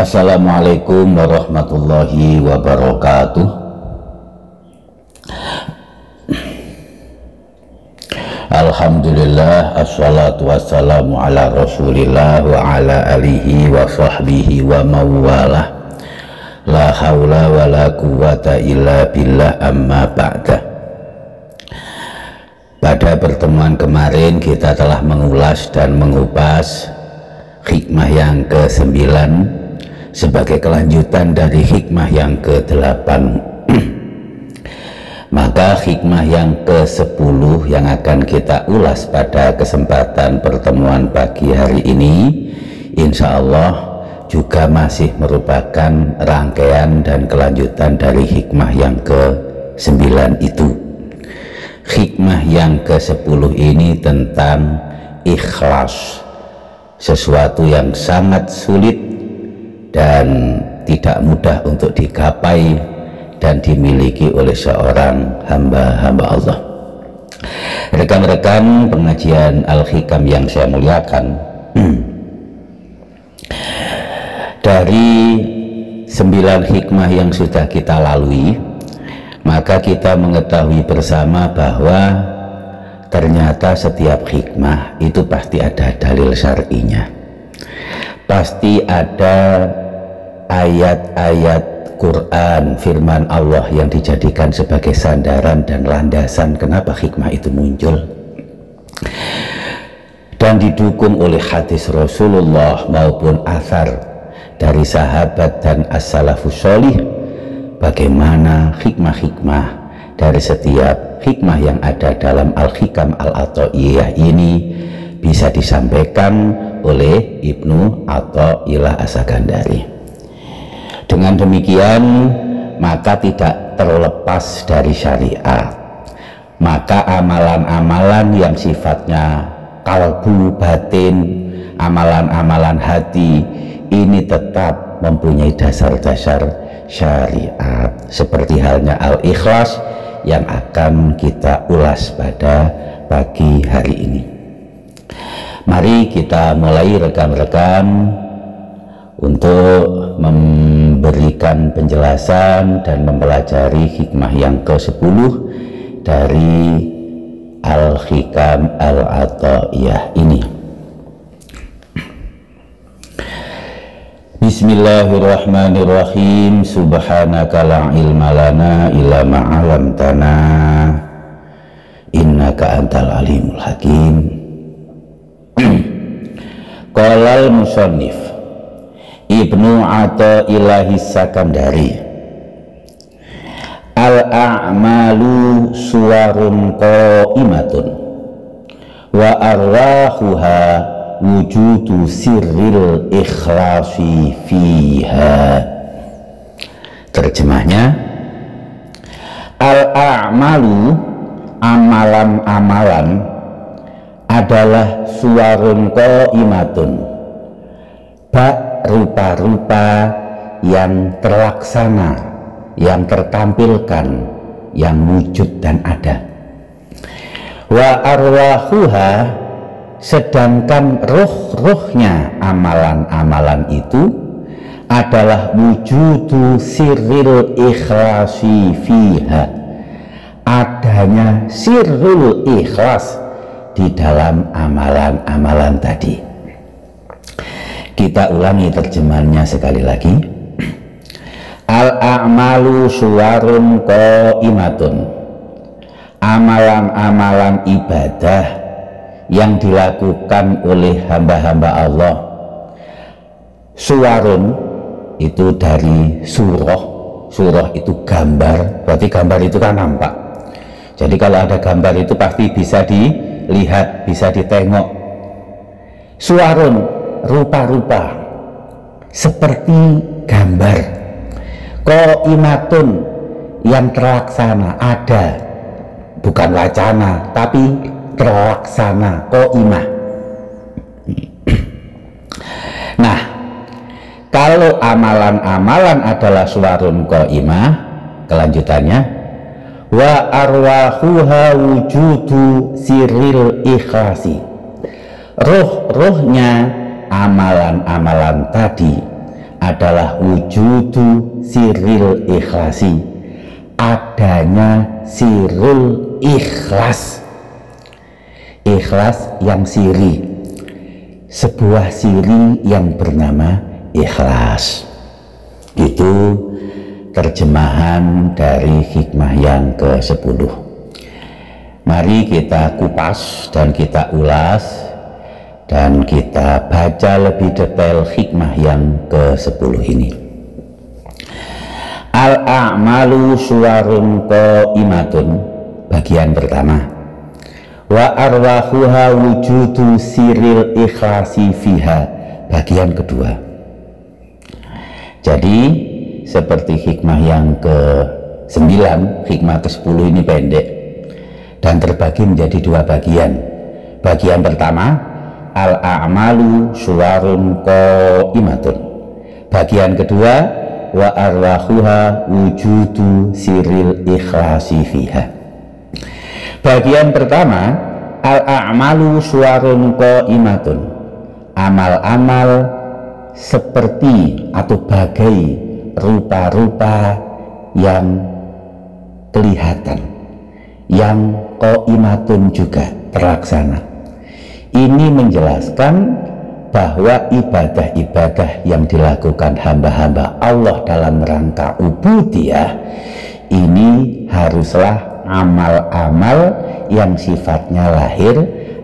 Assalamualaikum warahmatullahi wabarakatuh. Alhamdulillah, assalatu wassalamu ala rasulillah wa ala alihi wa sahbihi wa mawalah. La hawla wa la quwata illa billah, amma ba'da. Pada pertemuan kemarin kita telah mengulas dan mengupas hikmah yang ke-9 sebagai kelanjutan dari hikmah yang ke-8. Maka hikmah yang ke-10 yang akan kita ulas pada kesempatan pertemuan pagi hari ini, insya Allah juga masih merupakan rangkaian dan kelanjutan dari hikmah yang ke-9 itu. Hikmah yang ke-10 ini tentang ikhlas, sesuatu yang sangat sulit dan tidak mudah untuk digapai dan dimiliki oleh seorang hamba-hamba Allah. Rekan-rekan pengajian Al-Hikam yang saya muliakan, dari 9 hikmah yang sudah kita lalui, maka kita mengetahui bersama bahwa ternyata setiap hikmah itu pasti ada dalil syar'inya, pasti ada ayat-ayat Quran, firman Allah yang dijadikan sebagai sandaran dan landasan kenapa hikmah itu muncul, dan didukung oleh hadis Rasulullah maupun athar dari sahabat dan as-salafus sholih, bagaimana hikmah-hikmah dari setiap hikmah yang ada dalam Al-Hikam Al-Athaiyah ini bisa disampaikan oleh Ibnu Athaillah As-Sakandari. Dengan demikian maka tidak terlepas dari syariat, maka amalan-amalan yang sifatnya kalbu batin, amalan-amalan hati ini tetap mempunyai dasar-dasar syariat, seperti halnya al-ikhlas yang akan kita ulas pada pagi hari ini. Mari kita mulai rekan-rekan untuk memberikan penjelasan dan mempelajari hikmah yang ke-10 dari Al-Hikam Al-Athaiyah ini. Bismillahirrahmanirrahim. Subhanaka la ilma lana illa ma 'allamtana innaka antal alimul hakim. Qala al-musannif Ibnu Athaillah As-Sakandari, al-a'malu suwarun qa'imatun wa arwahuha wujudu sirril ikhlasi fiha. Terjemahnya, al-a'malu, amalan-amalan adalah suwarun qa'imatun, rupa-rupa yang terlaksana, yang tertampilkan, yang wujud dan ada. Wa arwahuha, sedangkan roh-rohnya amalan-amalan itu adalah wujudu sirril ikhlasi fiha, adanya sirrul ikhlas di dalam amalan-amalan tadi. Kita ulangi terjemahannya sekali lagi. Al-a'malu suwarun qa'imatun, amalan-amalan ibadah yang dilakukan oleh hamba-hamba Allah. Suwarun itu dari surah, surah itu gambar, berarti gambar itu kan nampak. Jadi kalau ada gambar itu pasti bisa dilihat, bisa ditengok. Suwarun, rupa-rupa seperti gambar. Qaimatun, yang terlaksana, ada, bukan wacana tapi terlaksana, qaimah. Nah, kalau amalan-amalan adalah suwarun qaimah, kelanjutannya wa arwahuha wujudu sirril ikhlasi, roh-rohnya amalan-amalan tadi adalah wujudu siril ikhlasi, adanya sirul ikhlas, ikhlas yang siri, sebuah siri yang bernama ikhlas. Itu terjemahan dari hikmah yang ke-10. Mari kita kupas dan kita ulas dan kita baca lebih detail hikmah yang ke-10 ini. Al-a'malu suwarun qaimatun, bagian pertama. Wa arwahuha wujudu siril ikhlasi fiha, bagian kedua. Jadi seperti hikmah yang ke-9, hikmah ke-10 ini pendek dan terbagi menjadi dua bagian. Bagian pertama, al-a'malu suwarun qaimatun. Bagian kedua, wa arwahuha wujudu siril ikhlasi fiha. Bagian pertama, al-a'malu suwarun qaimatun, amal-amal seperti atau bagai rupa-rupa yang kelihatan, yang qaimatun juga terlaksana. Ini menjelaskan bahwa ibadah-ibadah yang dilakukan hamba-hamba Allah dalam rangka ubudiyah ini haruslah amal-amal yang sifatnya lahir,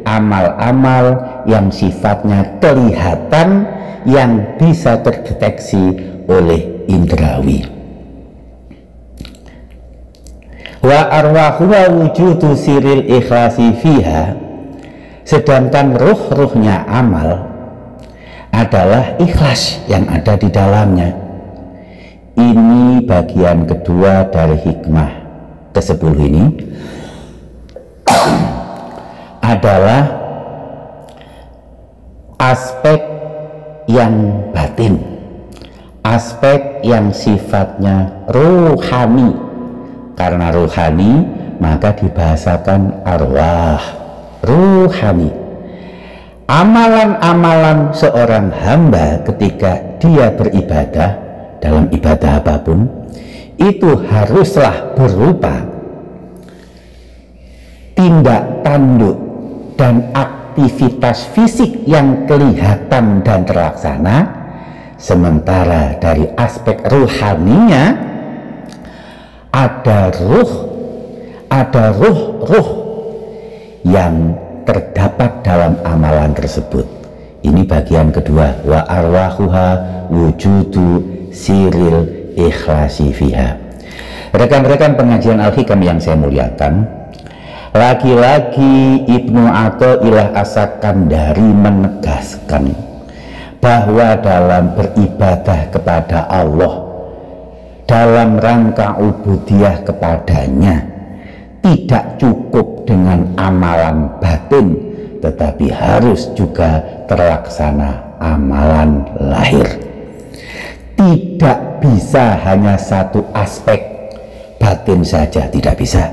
amal-amal yang sifatnya kelihatan, yang bisa terdeteksi oleh indrawi. Wa arwahuha wujudu siril ikhlasi fiha, sedangkan ruh-ruhnya amal adalah ikhlas yang ada di dalamnya. Ini bagian kedua dari hikmah ke-10 ini adalah aspek yang batin, aspek yang sifatnya ruhani. Karena ruhani maka dibahasakan arwah, ruhani. Amalan-amalan seorang hamba ketika dia beribadah dalam ibadah apapun itu haruslah berupa tindak tanduk dan aktivitas fisik yang kelihatan dan terlaksana, sementara dari aspek ruhaninya ada ruh yang terdapat dalam amalan tersebut. Ini bagian kedua, wa arwahuha wujudu siril ikhlasi fiha. Rekan-rekan pengajian Al-Hikam yang saya muliakan, lagi-lagi Ibnu Athaillah As-Sakandari menegaskan bahwa dalam beribadah kepada Allah dalam rangka ubudiyah kepadanya tidak cukup dengan amalan batin, tetapi harus juga terlaksana amalan lahir. Tidak bisa hanya satu aspek, batin saja tidak bisa,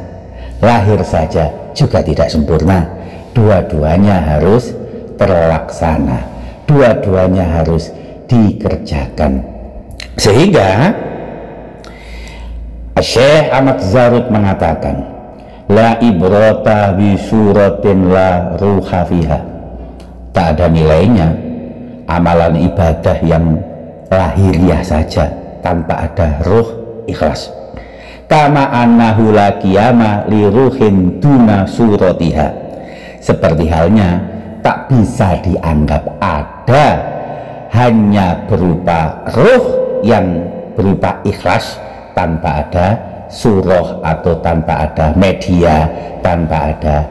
lahir saja juga tidak sempurna. Dua-duanya harus terlaksana, dua-duanya harus dikerjakan. Sehingga Syekh Ahmad Zarruq mengatakan, la ibrata bi suratin la ruha fiha. Tak ada nilainya amalan ibadah yang lahiriah saja tanpa ada ruh ikhlas. Kama annahu la qiyama li ruhin duna suratiha. Seperti halnya tak bisa dianggap ada hanya berupa ruh yang berupa ikhlas tanpa ada surah atau tanpa ada media, tanpa ada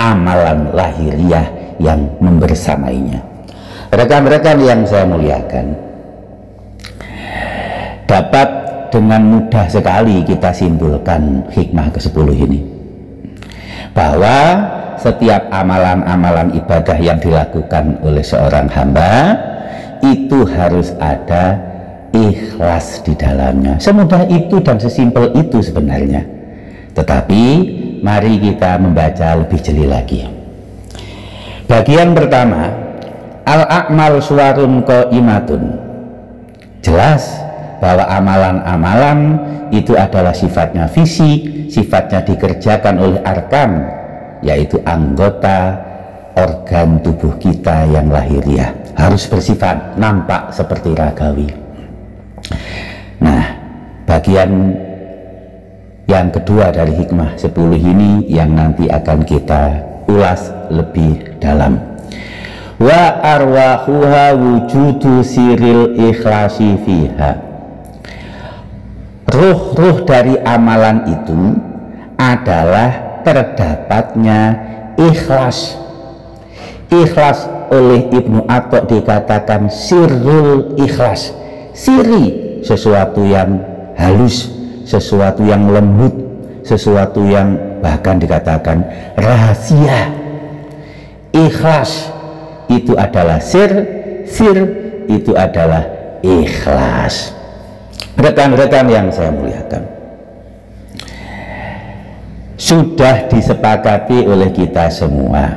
amalan lahiriah yang membersamainya. Rekan-rekan yang saya muliakan, dapat dengan mudah sekali kita simpulkan hikmah ke-10 ini, bahwa setiap amalan-amalan ibadah yang dilakukan oleh seorang hamba itu harus ada ikhlas di dalamnya. Semudah itu dan sesimpel itu sebenarnya. Tetapi mari kita membaca lebih jeli lagi. Bagian pertama, al-a'mal suwarun qaimatun. jelas bahwa amalan-amalan itu adalah sifatnya fisik, sifatnya dikerjakan oleh arkan, yaitu anggota organ tubuh kita yang lahiriah, harus bersifat nampak seperti ragawi. Nah, bagian yang kedua dari hikmah 10 ini yang nanti akan kita ulas lebih dalam. Wa arwahuha wujudu siril ikhlasi fiha. Ruh-ruh dari amalan itu adalah terdapatnya ikhlas. Ikhlas oleh Ibnu Atha dikatakan sirrul ikhlas. Siri, sesuatu yang halus, sesuatu yang lembut, sesuatu yang bahkan dikatakan rahasia. Ikhlas itu adalah sir itu adalah ikhlas. Rekan-rekan yang saya muliakan, sudah disepakati oleh kita semua,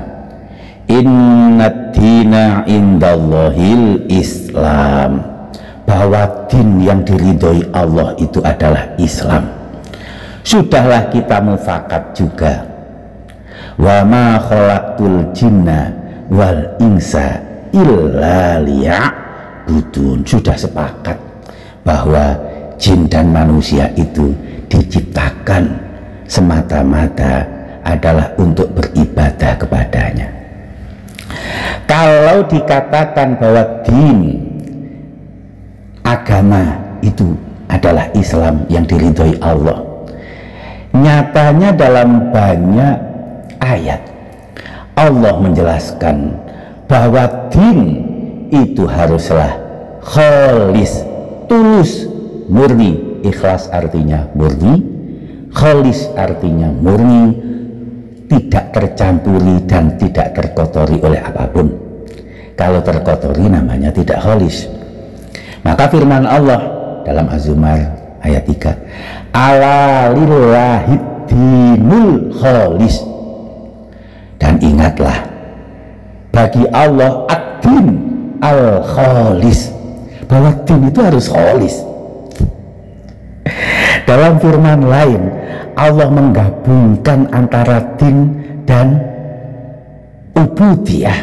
innad dina indallahil Islam, bahwa din yang diridhoi Allah itu adalah Islam. Sudahlah kita mufakat juga, wa ma khalaqtul jinna wal insa illa liya'budun. Sudah sepakat bahwa jin dan manusia itu diciptakan semata-mata adalah untuk beribadah kepadanya. Kalau dikatakan bahwa din, agama itu adalah Islam yang diridhoi Allah, nyatanya dalam banyak ayat Allah menjelaskan bahwa din itu haruslah khalis, tulus, murni. Ikhlas artinya murni, khalis artinya murni, tidak tercampuri dan tidak terkotori oleh apapun. Kalau terkotori namanya tidak khalis. Maka firman Allah dalam Az-Zumar ayat 3, ala lillahid dinul khalis. Dan ingatlah, bagi Allah ad-din al-khalis, bahwa din itu harus khalis. Dalam firman lain Allah menggabungkan antara din dan ubudiyah,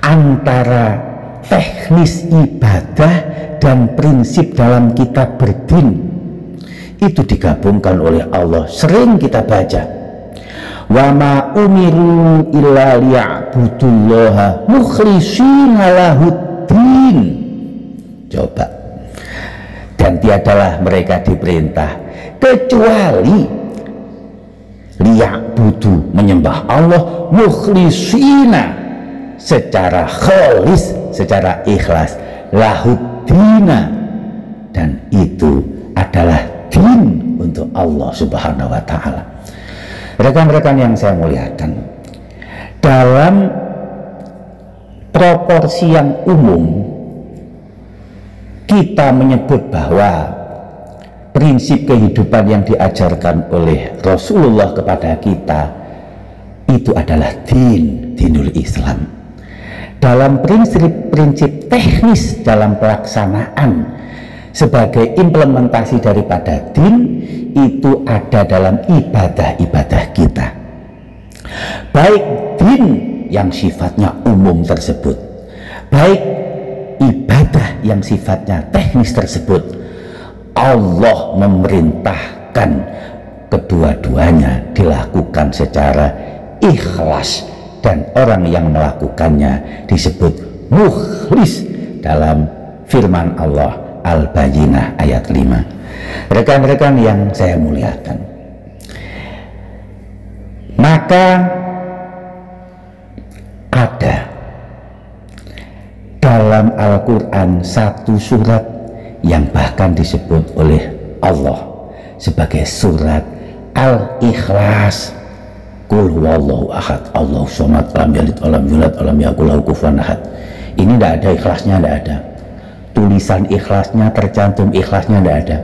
antara teknis ibadah dan prinsip dalam kitab berdin. Itu digabungkan oleh Allah. Sering kita baca, wa ma umiru illa liya'budullaha mukhlishina lahuddin. Coba, dan tiadalah mereka diperintah kecuali liya'budu, menyembah Allah, mukhlishina, secara khalis, secara ikhlas, lahuddina, dan itu adalah din untuk Allah Subhanahu wa ta'ala. Rekan-rekan yang saya muliakan, dalam proporsi yang umum kita menyebut bahwa prinsip kehidupan yang diajarkan oleh Rasulullah kepada kita itu adalah dinul Islam. Dalam prinsip-prinsip teknis dalam pelaksanaan sebagai implementasi daripada din, itu ada dalam ibadah-ibadah kita. Baik din yang sifatnya umum tersebut, baik ibadah yang sifatnya teknis tersebut, Allah memerintahkan kedua-duanya dilakukan secara ikhlas, dan orang yang melakukannya disebut mukhlis dalam firman Allah Al-Bayyinah ayat 5. Rekan-rekan yang saya muliakan, maka ada dalam Al-Quran satu surat yang bahkan disebut oleh Allah sebagai surat Al-Ikhlas. Qul huwallahu ahad, Allahu somad, lam yalid walam yulad walam yakul lahu kufuwan ahad. Ini tidak ada ikhlasnya, tidak ada tulisan ikhlasnya, tercantum ikhlasnya, tidak ada.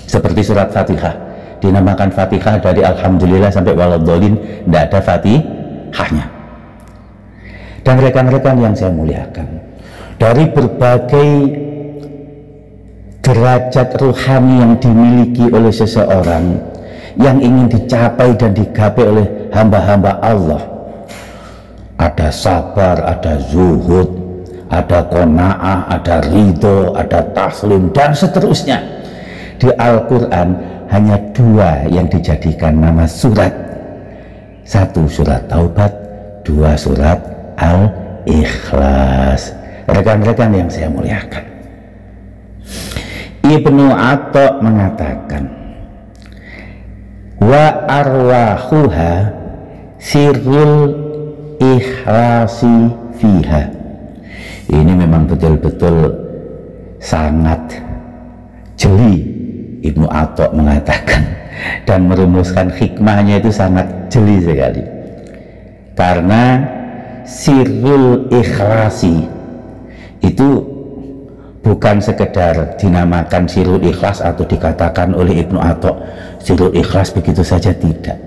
Seperti surat Fatihah, dinamakan Fatihah dari Alhamdulillah sampai waladhdallin, tidak ada Fatihahnya. Dan rekan-rekan yang saya muliakan, dari berbagai derajat rohani yang dimiliki oleh seseorang yang ingin dicapai dan digapai oleh hamba-hamba Allah. Ada sabar, ada zuhud, ada qanaah, ada ridho, ada taslim, dan seterusnya. Di Al-Quran hanya 2 yang dijadikan nama surat. 1 surat Taubat, 2 surat Al-Ikhlas. Rekan-rekan yang saya muliakan, Ibnu Atha mengatakan, wa arwahuha sirrul ikhlasi fiha. Ini memang betul-betul sangat jeli Ibnu Atha mengatakan, dan merumuskan hikmahnya itu sangat jeli sekali. Karena sirrul ikhlasi itu bukan sekedar dinamakan sirrul ikhlas atau dikatakan oleh Ibnu Atha sirrul ikhlas begitu saja, tidak.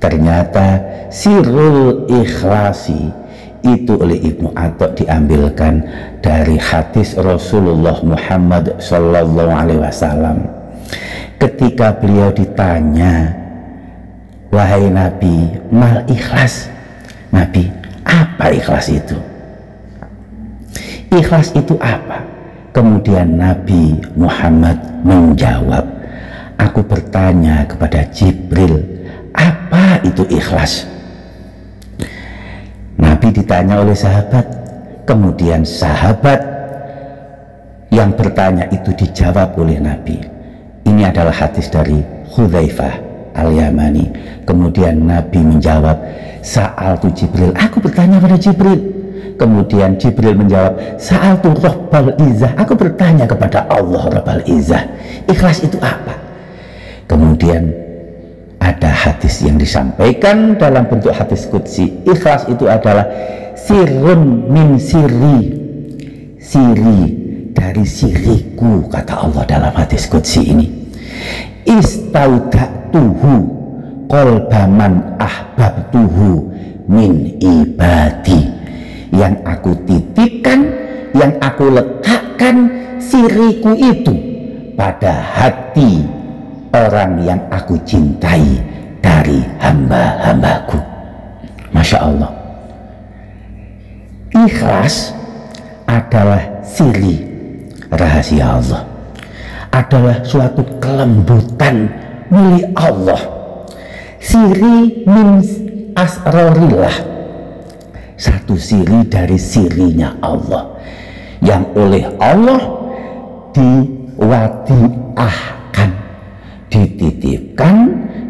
Ternyata sirrul ikhlasi itu oleh Ibnu Atha diambilkan dari hadis Rasulullah Muhammad Sallallahu Alaihi Wasallam. Ketika beliau ditanya, wahai Nabi, mal ikhlas, Nabi, apa ikhlas itu? Ikhlas itu apa? Kemudian Nabi Muhammad menjawab, aku bertanya kepada Jibril, apa itu ikhlas? Nabi ditanya oleh sahabat, kemudian sahabat yang bertanya itu dijawab oleh Nabi. Ini adalah hadis dari Hudzaifah Al-Yamani. Kemudian Nabi menjawab, sa'altu Jibril, aku bertanya pada Jibril. Kemudian Jibril menjawab, sa'altu Rabbal Izzah, aku bertanya kepada Allah Rabbal Izzah, ikhlas itu apa? Kemudian ada hadis yang disampaikan dalam bentuk hadis qudsi, ikhlas itu adalah sirrun min sirri, siri dari siriku, kata Allah dalam hadis qudsi ini. Istaudatuhu qalbaman ahbabtuhu min ibadi, yang aku titipkan, yang aku letakkan siriku itu pada hati orang yang aku cintai dari hamba-hambaku. Masya Allah, ikhlas adalah siri rahasia Allah, adalah suatu kelembutan milik Allah. Siri min asrorillah, satu siri dari sirinya Allah yang oleh Allah diwadiahkan, dititipkan,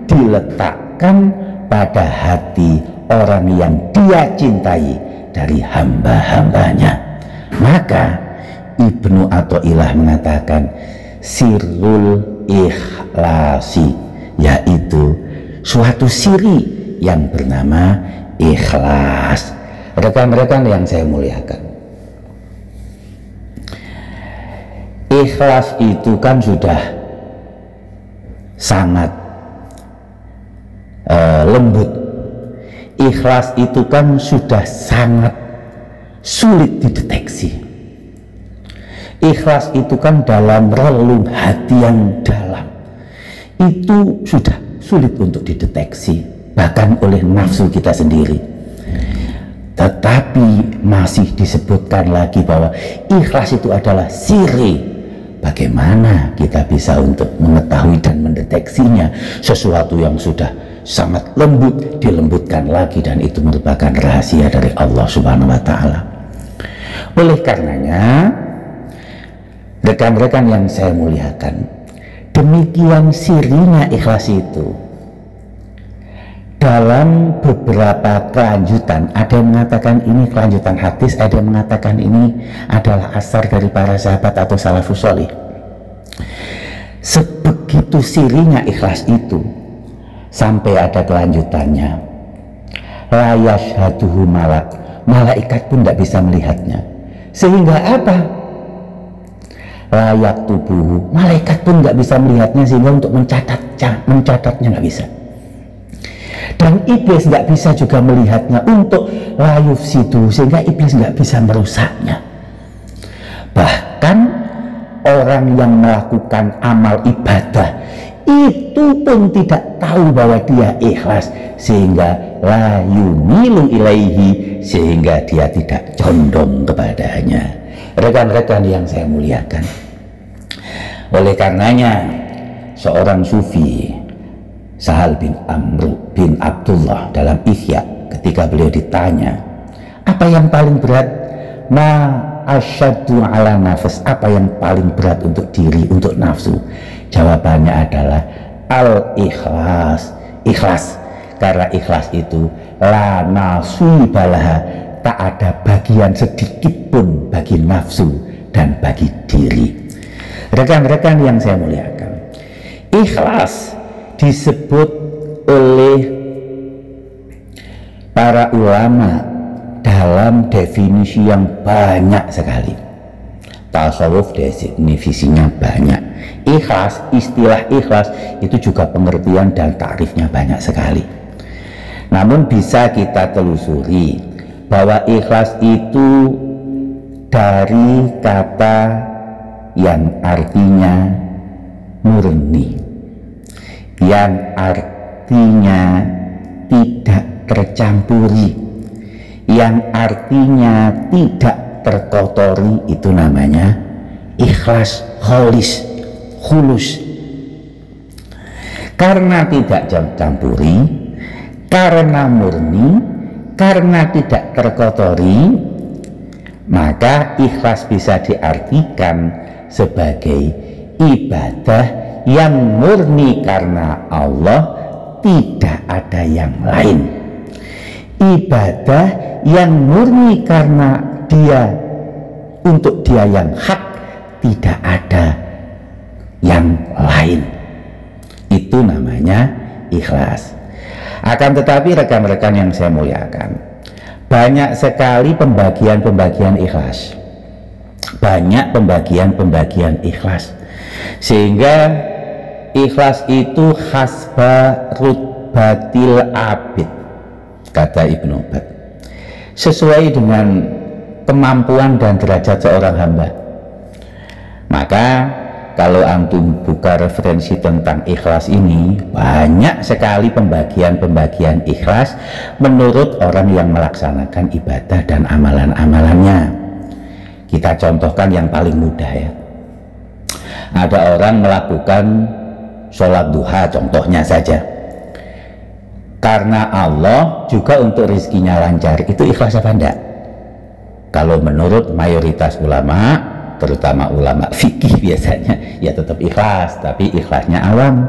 diletakkan pada hati orang yang dia cintai dari hamba-hambanya. Maka Ibnu Athaillah mengatakan sirrul ikhlasi, yaitu suatu siri yang bernama ikhlas. Rekan-rekan yang saya muliakan, ikhlas itu kan sudah sangat lembut. Ikhlas itu kan sudah sangat sulit dideteksi. Ikhlas itu kan dalam relung hati yang dalam, itu sudah sulit untuk dideteksi, bahkan oleh nafsu kita sendiri. Tetapi masih disebutkan lagi bahwa ikhlas itu adalah siri. Bagaimana kita bisa untuk mengetahui dan mendeteksinya? Sesuatu yang sudah sangat lembut dilembutkan lagi, dan itu merupakan rahasia dari Allah Subhanahu wa Ta'ala. Oleh karenanya, rekan-rekan yang saya muliakan, demikian sirinya ikhlas itu. Dalam beberapa kelanjutan, ada yang mengatakan ini kelanjutan hadis, ada yang mengatakan ini adalah asar dari para sahabat atau salafus sholih. Sebegitu sirinya ikhlas itu, sampai ada kelanjutannya, la yashhaduhu malak, malaikat pun tidak bisa melihatnya. Sehingga apa? Layak tubuh, malaikat pun nggak bisa melihatnya, sehingga untuk mencatatnya nggak bisa. Dan iblis nggak bisa juga melihatnya untuk layuf situ, sehingga iblis nggak bisa merusaknya. Bahkan orang yang melakukan amal ibadah itu pun tidak tahu bahwa dia ikhlas, sehingga la yumilu ilaihi, sehingga dia tidak condong kepadanya. Rekan-rekan yang saya muliakan, oleh karenanya seorang sufi Sahal bin Amr bin Abdullah dalam Ihya, ketika beliau ditanya apa yang paling berat, ma asyaddu ala nafs, apa yang paling berat untuk diri, untuk nafsu, jawabannya adalah al-ikhlas, ikhlas. Karena ikhlas itu la nasibalaha, tak ada bagian sedikit pun bagi nafsu dan bagi diri. Rekan-rekan yang saya muliakan, ikhlas disebut oleh para ulama dalam definisi yang banyak sekali. Tasawuf definisinya banyak. Ikhlas, istilah ikhlas itu juga pengertian dan takrifnya banyak sekali. Namun bisa kita telusuri bahwa ikhlas itu dari kata yang artinya murni, yang artinya tidak tercampuri, yang artinya tidak terkotori, itu namanya ikhlas, kholis, khulus. Karena tidak campuri, karena murni, karena tidak terkotori, maka ikhlas bisa diartikan sebagai ibadah yang murni karena Allah, tidak ada yang lain. Ibadah yang murni karena dia, untuk dia yang hak, tidak ada yang lain. Itu namanya ikhlas. Akan tetapi rekan-rekan yang saya muliakan, banyak sekali pembagian-pembagian ikhlas, banyak pembagian-pembagian ikhlas, sehingga ikhlas itu hasba rutbatil abid, kata Ibnu Bat, sesuai dengan kemampuan dan derajat seorang hamba. Maka kalau antum buka referensi tentang ikhlas ini, banyak sekali pembagian-pembagian ikhlas menurut orang yang melaksanakan ibadah dan amalan-amalannya. Kita contohkan yang paling mudah ya. Ada orang melakukan sholat duha contohnya saja, karena Allah, juga untuk rezekinya lancar, itu ikhlas apa enggak? Kalau menurut mayoritas ulama, terutama ulama fikih biasanya, ya tetap ikhlas, tapi ikhlasnya awam.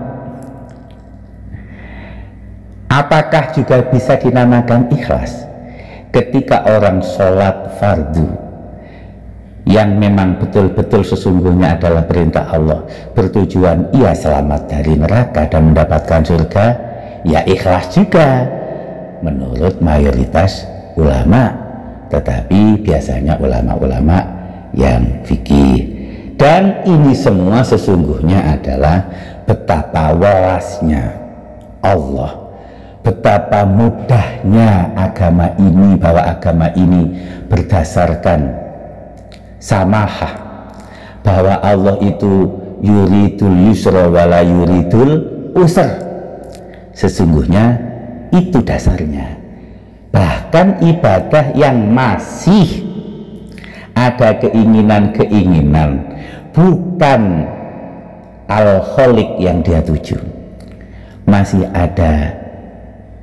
Apakah juga bisa dinamakan ikhlas ketika orang sholat fardu yang memang betul-betul sesungguhnya adalah perintah Allah, bertujuan ia selamat dari neraka dan mendapatkan surga? Ya ikhlas juga menurut mayoritas ulama, tetapi biasanya ulama-ulama yang fikih. Dan ini semua sesungguhnya adalah betapa welasnya Allah, betapa mudahnya agama ini, bahwa agama ini berdasarkan samahah, bahwa Allah itu yuridul yusra wala yuridul usr. Sesungguhnya itu dasarnya. Bahkan ibadah yang masih ada keinginan-keinginan, bukan al-kholiq yang dia tuju, masih ada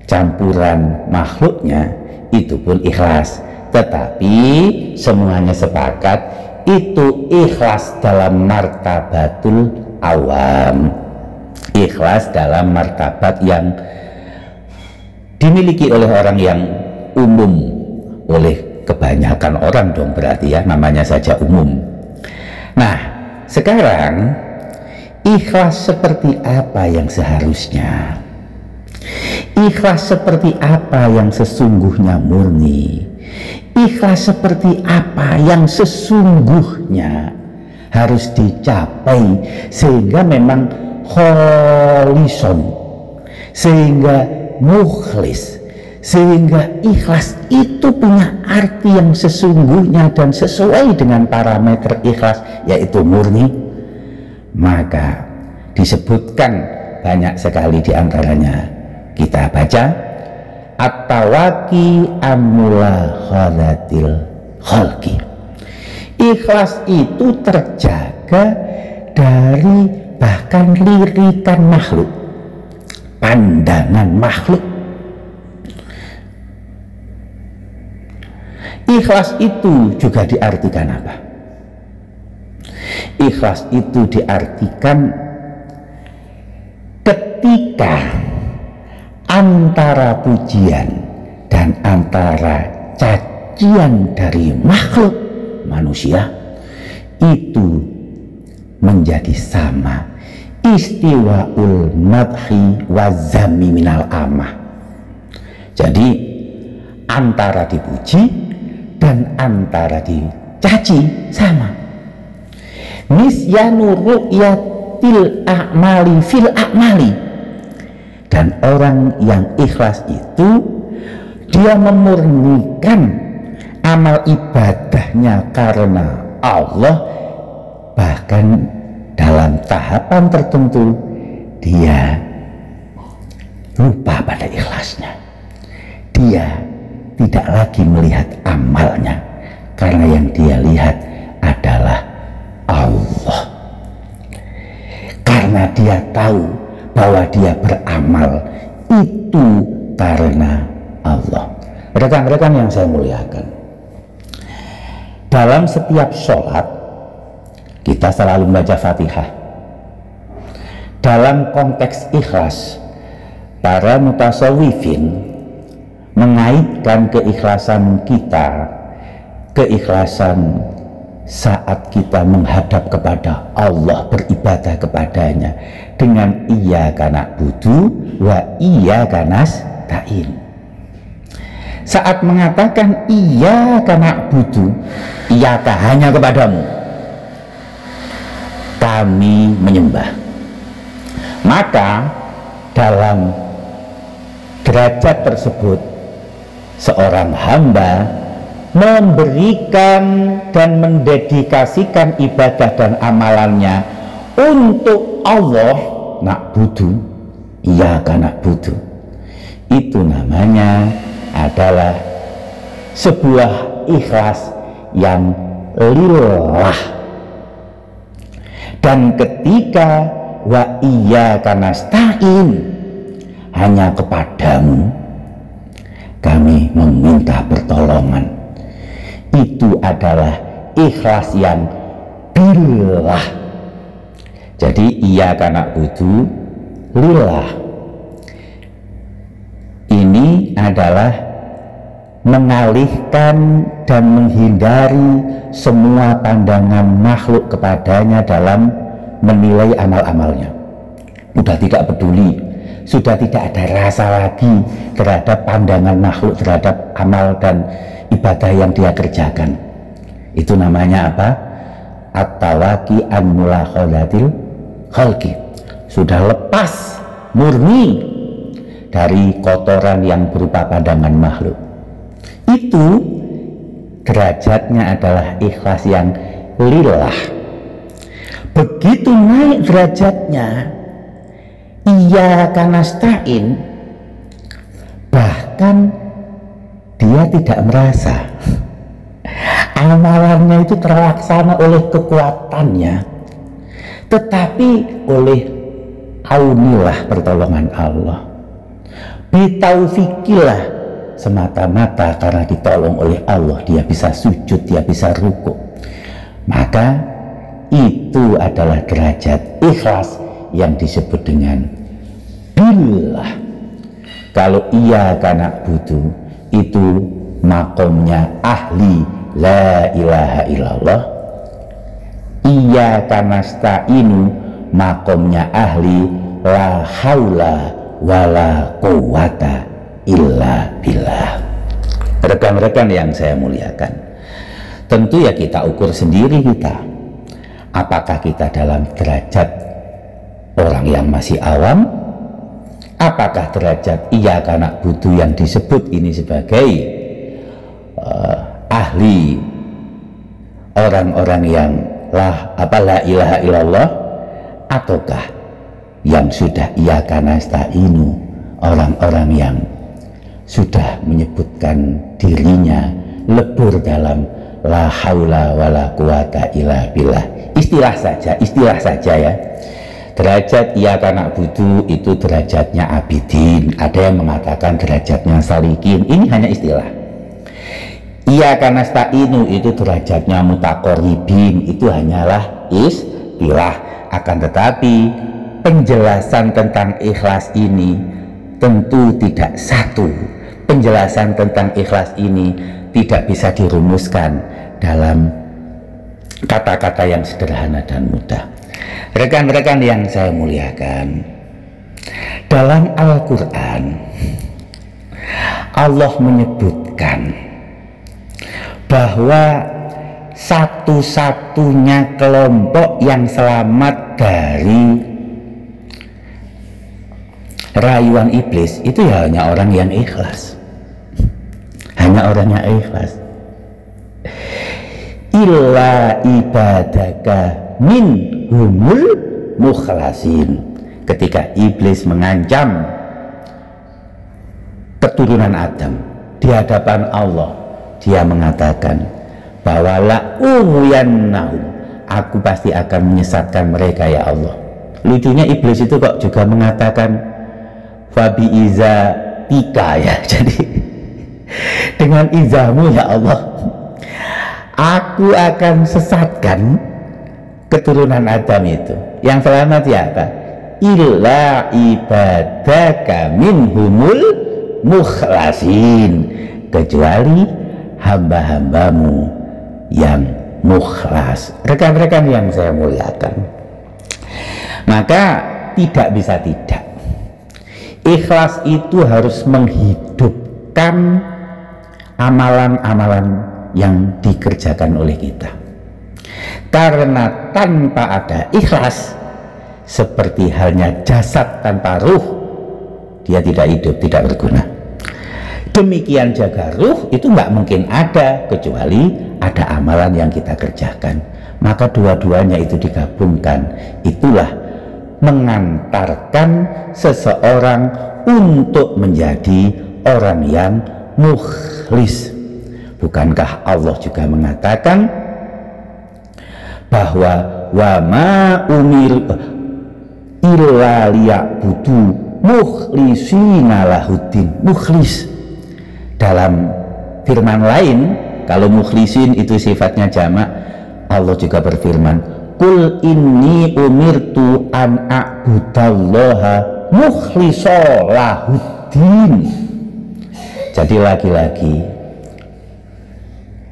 campuran makhluknya, itu pun ikhlas. Tetapi semuanya sepakat itu ikhlas dalam martabatul awam, ikhlas dalam martabat yang dimiliki oleh orang yang umum, oleh kebanyakan orang dong berarti ya, namanya saja umum. Nah sekarang ikhlas seperti apa yang seharusnya? Ikhlas seperti apa yang sesungguhnya murni? Ikhlas seperti apa yang sesungguhnya harus dicapai, sehingga memang kholison, sehingga mukhlis, sehingga ikhlas itu punya arti yang sesungguhnya dan sesuai dengan parameter ikhlas, yaitu murni, maka disebutkan banyak sekali diantaranya. Kita baca at-tawaki amulakhalatil khalqi. Ikhlas itu terjaga dari bahkan lirikan makhluk, pandangan makhluk. Ikhlas itu juga diartikan apa? Ikhlas itu diartikan ketika antara pujian dan antara cacian dari makhluk manusia itu menjadi sama, istiwaul madhi wazami minal amah. Jadi antara dipuji dan antara dicaci sama. Nisyanu ru'yatil a'mali fil a'mali. Dan orang yang ikhlas itu dia memurnikan amal ibadahnya karena Allah, bahkan dalam tahapan tertentu dia lupa pada ikhlasnya. Dia tidak lagi melihat amalnya, karena yang dia lihat adalah Allah. Karena dia tahu bahwa dia beramal itu karena Allah. Rekan-rekan yang saya muliakan, dalam setiap sholat kita selalu membaca Fatihah. Dalam konteks ikhlas, para mutasawwifin mengaitkan keikhlasan kita, keikhlasan saat kita menghadap kepada Allah, beribadah kepadanya, dengan iyyaka na'budu wa iyyaka nasta'in. Saat mengatakan iyyaka na'budu, iyyaka hanya kepadamu kami menyembah, maka dalam derajat tersebut seorang hamba memberikan dan mendedikasikan ibadah dan amalannya untuk Allah. Na'budu, iyyaka na'budu, itu namanya adalah sebuah ikhlas yang lillah. Dan ketika wa iyyaka nasta'in, hanya kepadamu kami meminta pertolongan, itu adalah ikhlas yang billah. Jadi iyyaka na'budu lillah ini adalah mengalihkan dan menghindari semua pandangan makhluk kepadanya dalam menilai amal-amalnya. Sudah tidak peduli, sudah tidak ada rasa lagi terhadap pandangan makhluk terhadap amal dan ibadah yang dia kerjakan. Itu namanya apa? At-tawaki an mulakhalatil khalqi. Sudah lepas murni dari kotoran yang berupa pandangan makhluk. Itu derajatnya adalah ikhlas yang lillah. Begitu naik derajatnya iyyaka nasta'in, bahkan dia tidak merasa amalannya itu terlaksana oleh kekuatannya, tetapi oleh aunilah, pertolongan Allah, bitaufikillah, semata-mata karena ditolong oleh Allah dia bisa sujud, dia bisa rukuk. Maka itu adalah derajat ikhlas yang disebut dengan billah. Kalau iyyaka na'budu itu makomnya ahli la ilaha illallah, iyyaka nasta'inu makomnya ahli la haula wala quwata illa billah. Rekan-rekan yang saya muliakan, tentu ya kita ukur sendiri kita, apakah kita dalam derajat orang yang masih awam Apakah derajat iyyaka na'budu yang disebut ini sebagai ahli orang-orang yang la ilaha illallah, ataukah yang sudah iyyaka nasta'inu, orang-orang yang sudah menyebutkan dirinya lebur dalam la haula wala quwata illa billah. Istilah saja ya. Derajat iyyaka na'budu itu derajatnya abidin, ada yang mengatakan derajatnya salikin, ini hanya istilah. Iyyaka nasta'inu itu derajatnya mutaqarribin, itu hanyalah istilah. Akan tetapi penjelasan tentang ikhlas ini tentu tidak satu. Penjelasan tentang ikhlas ini tidak bisa dirumuskan dalam kata-kata yang sederhana dan mudah. Rekan-rekan yang saya muliakan, dalam Al-Quran Allah menyebutkan bahwa satu-satunya kelompok yang selamat dari rayuan iblis itu ya hanya orang yang ikhlas. Hanya orang yang ikhlas. Illa ibadaka minhumul mukhlasin. Ketika iblis mengancam keturunan Adam di hadapan Allah, dia mengatakan bahwa la'ughwiyannahum, aku pasti akan menyesatkan mereka ya Allah. Lucunya iblis itu kok juga mengatakan fabi iza tika ya. Jadi dengan izamu ya Allah, aku akan sesatkan keturunan Adam itu. Yang selamat siapa? Illa ibadaka minhumul mukhlasin, kecuali hamba-hambamu yang mukhlas. Rekan-rekan yang saya muliakan, maka tidak bisa tidak, ikhlas itu harus menghidupkan amalan-amalan yang dikerjakan oleh kita. Karena tanpa ada ikhlas, seperti halnya jasad tanpa ruh, dia tidak hidup, tidak berguna. Demikian jaga ruh itu nggak mungkin ada kecuali ada amalan yang kita kerjakan. Maka dua-duanya itu digabungkan, itulah mengantarkan seseorang untuk menjadi orang yang mukhlis. Bukankah Allah juga mengatakan bahwa wa ma umir illa liya'budu mukhlisina lahuddin. Mukhlis dalam firman lain, kalau mukhlisin itu sifatnya jamak, Allah juga berfirman, qul inni umirtu an a'budallaha mukhlisa lahuddin. Jadi lagi-lagi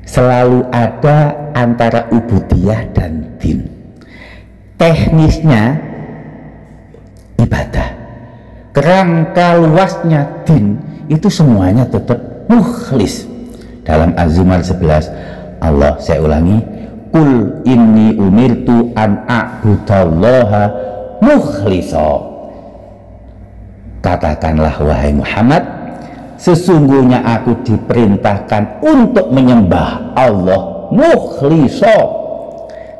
selalu ada antara ubudiyah dan din. Teknisnya ibadah, kerangka luasnya din, itu semuanya tetap mukhlis. Dalam Az-Zumar 11 Allah, saya ulangi, qul inni umirtu an a'budallaha mukhlisa. Katakanlah wahai Muhammad, sesungguhnya aku diperintahkan untuk menyembah Allah mukhlisa,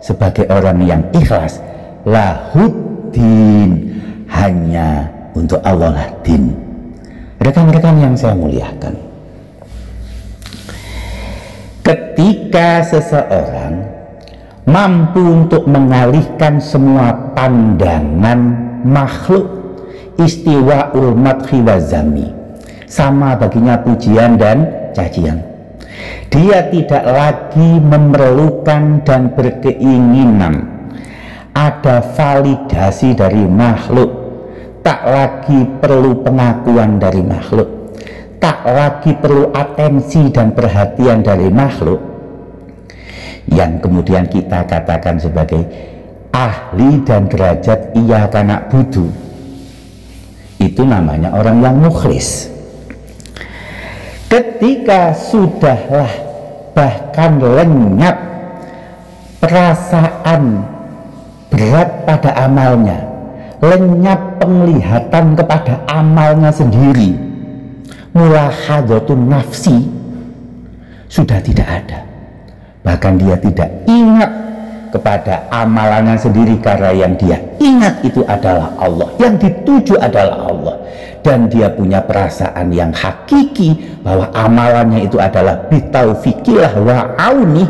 sebagai orang yang ikhlas, lahuddin, hanya untuk Allah lah din. Rekan-rekan yang saya muliakan, ketika seseorang mampu untuk mengalihkan semua pandangan makhluk, istiwaul madhi wa zami, sama baginya pujian dan cacian, dia tidak lagi memerlukan dan berkeinginan ada validasi dari makhluk, tak lagi perlu pengakuan dari makhluk, tak lagi perlu atensi dan perhatian dari makhluk, yang kemudian kita katakan sebagai ahli dan derajat iyyaka na'budu. Itu namanya orang yang mukhlis. Ketika sudahlah bahkan lenyap perasaan berat pada amalnya, lenyap penglihatan kepada amalnya sendiri, mulahadhatun nafsi sudah tidak ada. Bahkan dia tidak ingat kepada amalannya sendiri, karena yang dia ingat itu adalah Allah, yang dituju adalah Allah. Dan dia punya perasaan yang hakiki bahwa amalannya itu adalah bitaufikillah wa auni.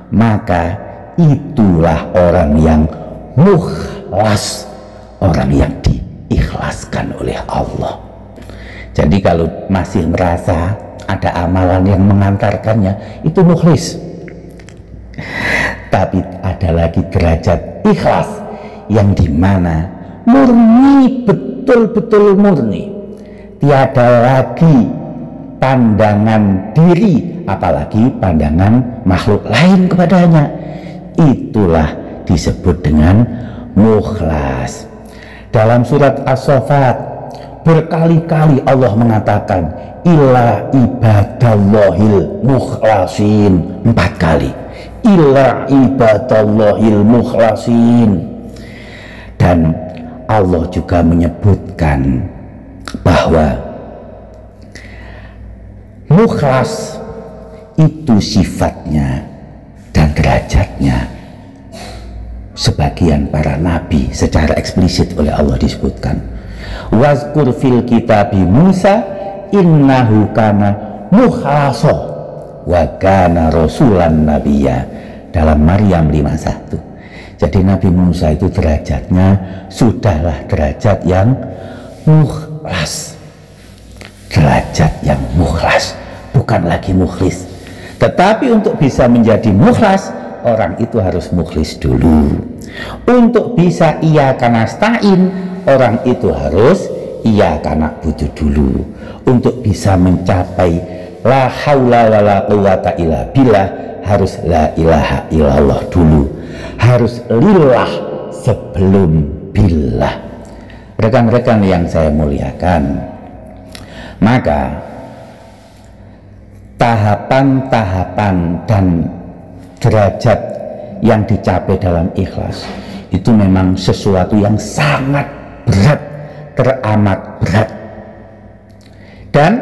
Maka itulah orang yang mukhlas, orang yang diikhlaskan oleh Allah. Jadi kalau masih merasa ada amalan yang mengantarkannya, itu mukhlis. Tapi ada lagi derajat ikhlas yang dimana murni, betul-betul murni, tiada lagi pandangan diri apalagi pandangan makhluk lain kepadanya. Itulah disebut dengan mukhlas. Dalam surat As-Saffat berkali-kali Allah mengatakan illa ibadallahil mukhlasin, 4 kali. Illa ibadallahil mukhlasin. Dan Allah juga menyebutkan bahwa mukhlas itu sifatnya dan derajatnya. Sebagian para nabi secara eksplisit oleh Allah disebutkan, wazkur fil kitabi Musa innahu kana mukhlasa wa kana rasulan nabiyya, dalam Maryam 51. Jadi Nabi Musa itu derajatnya sudahlah derajat yang mukhlas, derajat yang mukhlas, bukan lagi mukhlis. Tetapi untuk bisa menjadi mukhlas, orang itu harus mukhlis dulu. Untuk bisa iyyaka nasta'in, orang itu harus iyyaka na'budu dulu. Untuk bisa mencapai la haula wala quwata illa billah, harus la ilaha illallah dulu, harus lillah sebelum billah. Rekan-rekan yang saya muliakan, maka tahapan-tahapan dan derajat yang dicapai dalam ikhlas itu memang sesuatu yang sangat berat, teramat berat. Dan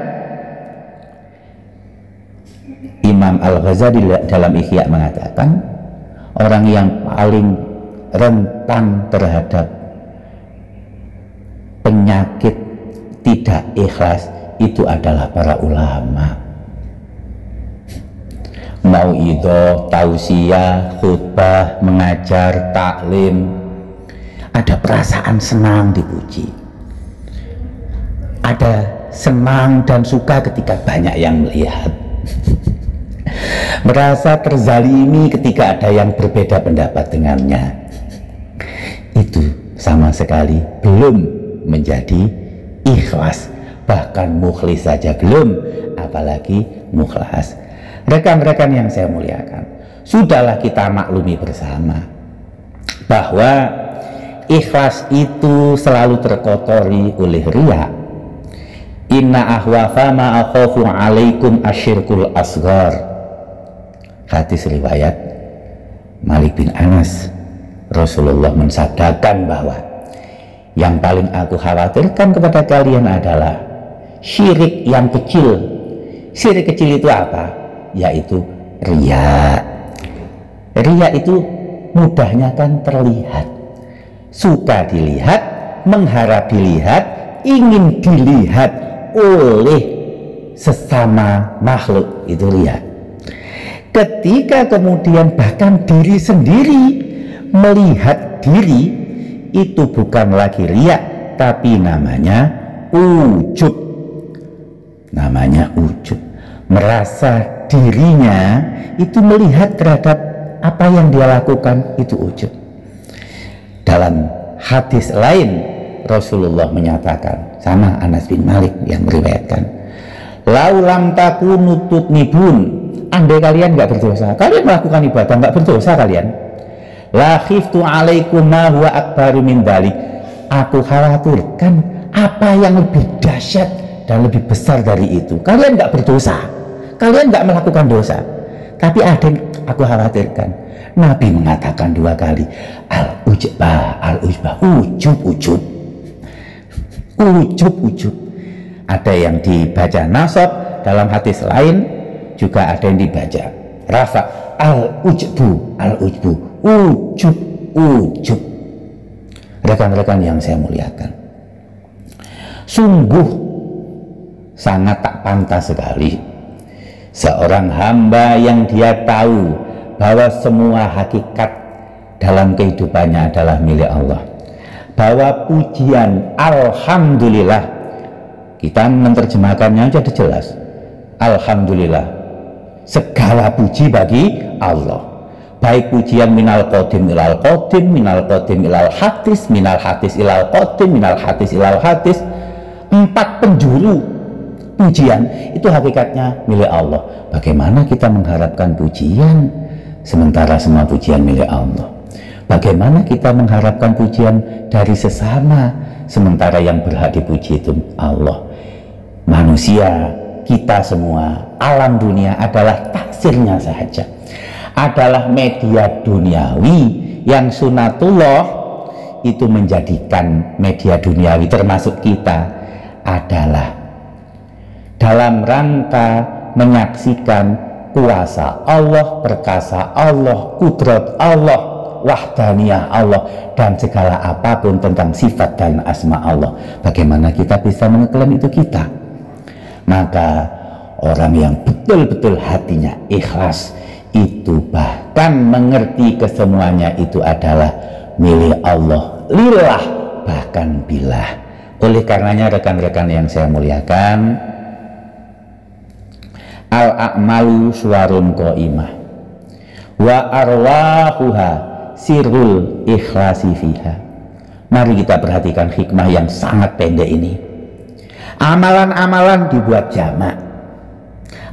Imam Al-Ghazali dalam Ihya mengatakan orang yang paling rentan terhadap penyakit tidak ikhlas itu adalah para ulama. Mauidhah, tausiah, khutbah, mengajar, taklim, ada perasaan senang dipuji, ada senang dan suka ketika banyak yang melihat, merasa terzalimi ketika ada yang berbeda pendapat dengannya. Itu sama sekali belum menjadi ikhlas, bahkan mukhlis saja belum, apalagi mukhlas. Rekan-rekan yang saya muliakan, sudahlah kita maklumi bersama bahwa ikhlas itu selalu terkotori oleh riya. Inna ahwafa ma akhafu alaikum asyirkul asghar. Hadis riwayat Malik bin Anas. Rasulullah mensabdakan bahwa yang paling aku khawatirkan kepada kalian adalah syirik yang kecil. Syirik kecil itu apa? Yaitu riya. Riya itu mudahnya kan terlihat, suka dilihat, mengharap dilihat, ingin dilihat oleh sesama makhluk, itu riya. Ketika kemudian bahkan diri sendiri melihat diri, itu bukan lagi riya, tapi namanya ujub. Namanya ujub. Merasa dirinya itu melihat terhadap apa yang dia lakukan, itu ujub. Dalam hadis lain Rasulullah menyatakan, sama Anas bin Malik yang meriwayatkan, laulam takunu tutnibun, andai kalian nggak berdosa, kalian melakukan ibadah nggak berdosa kalian, la khiftu alaikum ma huwa akbaru min dalik, aku khawatirkan apa yang lebih dahsyat dan lebih besar dari itu. Kalian nggak berdosa, kalian nggak melakukan dosa, tapi ada yang aku khawatirkan. Nabi mengatakan 2 kali al-ujbah, al-ujbah, ujub-ujub, ujub-ujub. Ada yang dibaca nasab, dalam hadis lain juga ada yang dibaca rafa, al-ujbu, al-ujbu, ujub-ujub. Rekan-rekan yang saya muliakan, sungguh sangat tak pantas sekali seorang hamba yang dia tahu bahwa semua hakikat dalam kehidupannya adalah milik Allah, bahwa pujian alhamdulillah, kita menerjemahkannya aja jelas, alhamdulillah, segala puji bagi Allah, baik pujian minal qadim ilal qadim, minal qadim ilal hadis, minal hadis ilal qadim, minal hadis ilal hadis. 4 penjuru pujian itu hakikatnya milik Allah. Bagaimana kita mengharapkan pujian sementara semua pujian milik Allah? Bagaimana kita mengharapkan pujian dari sesama sementara yang berhak dipuji itu Allah? Manusia, kita semua, alam dunia adalah taksirnya saja, adalah media duniawi yang sunatullah itu menjadikan media duniawi termasuk kita adalah dalam rangka menyaksikan kuasa Allah, perkasa Allah, kudrat Allah, wahdaniyah Allah, dan segala apapun tentang sifat dan asma Allah. Bagaimana kita bisa mengeklaim itu kita? Maka orang yang betul-betul hatinya ikhlas itu bahkan mengerti kesemuanya itu adalah milik Allah, lillah, bahkan billah. Oleh karenanya rekan-rekan yang saya muliakan, al-a'malu suwarun qaimah wa arwahuha sirrul ikhlasi fiha. Mari kita perhatikan hikmah yang sangat pendek ini. Amalan-amalan dibuat jamak,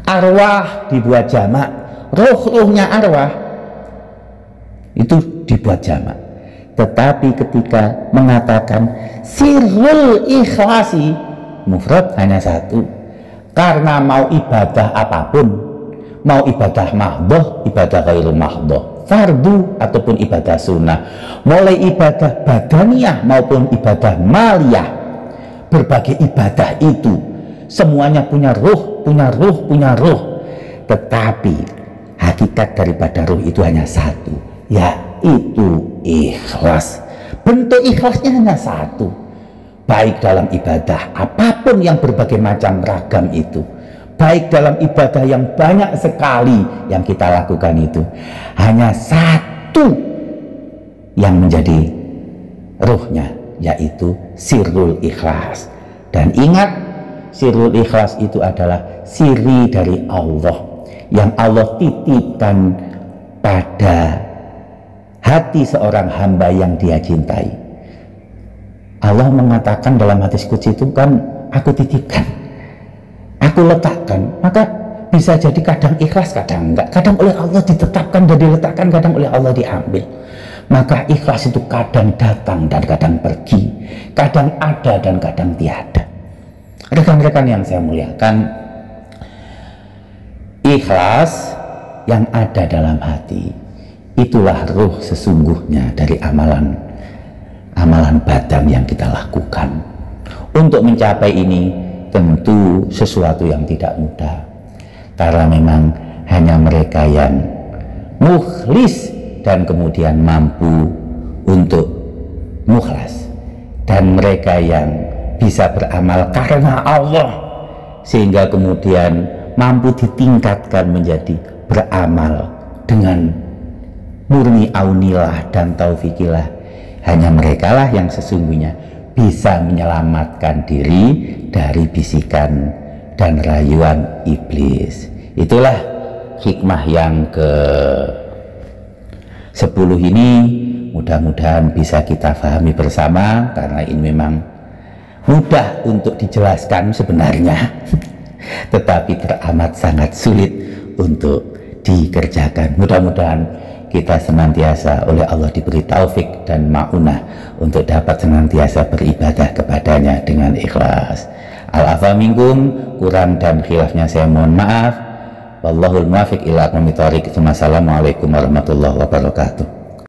arwah dibuat jamak, ruh-ruhnya arwah itu dibuat jamak. Tetapi ketika mengatakan sirrul ikhlasi, mufrad hanya satu. Karena mau ibadah apapun, mau ibadah mahdoh, ibadah ghairu mahdoh, fardu ataupun ibadah sunnah, mulai ibadah badaniyah maupun ibadah maliyah, berbagai ibadah itu semuanya punya ruh, punya ruh, punya ruh. Tetapi hakikat daripada ruh itu hanya satu, yaitu ikhlas. Bentuk ikhlasnya hanya satu, baik dalam ibadah apapun yang berbagai macam ragam itu, baik dalam ibadah yang banyak sekali yang kita lakukan itu, hanya satu yang menjadi ruhnya, yaitu sirrul ikhlas. Dan ingat, sirrul ikhlas itu adalah siri dari Allah yang Allah titipkan pada hati seorang hamba yang dia cintai. Allah mengatakan dalam hadis qudsi itu kan, aku titipkan, aku letakkan. Maka bisa jadi kadang ikhlas, kadang enggak, kadang oleh Allah ditetapkan dan diletakkan, kadang oleh Allah diambil. Maka ikhlas itu kadang datang dan kadang pergi, kadang ada dan kadang tiada. Rekan-rekan yang saya muliakan, ikhlas yang ada dalam hati itulah ruh sesungguhnya dari amalan badan yang kita lakukan. Untuk mencapai ini tentu sesuatu yang tidak mudah, karena memang hanya mereka yang mukhlis dan kemudian mampu untuk mukhlas, dan mereka yang bisa beramal karena Allah sehingga kemudian mampu ditingkatkan menjadi beramal dengan murni aunillah dan taufikillah. Hanya merekalah yang sesungguhnya bisa menyelamatkan diri dari bisikan dan rayuan iblis. Itulah hikmah yang ke-10 ini, mudah-mudahan bisa kita pahami bersama, karena ini memang mudah untuk dijelaskan sebenarnya tetapi teramat sangat sulit untuk dikerjakan. Mudah-mudahan kita senantiasa oleh Allah diberi taufik dan ma'unah untuk dapat senantiasa beribadah kepadanya dengan ikhlas. Al-afa minkum, kurang dan khilafnya saya mohon maaf. Wallahul muwaffiq ila aqwamit thoriq. Wassalamualaikum warahmatullahi wabarakatuh.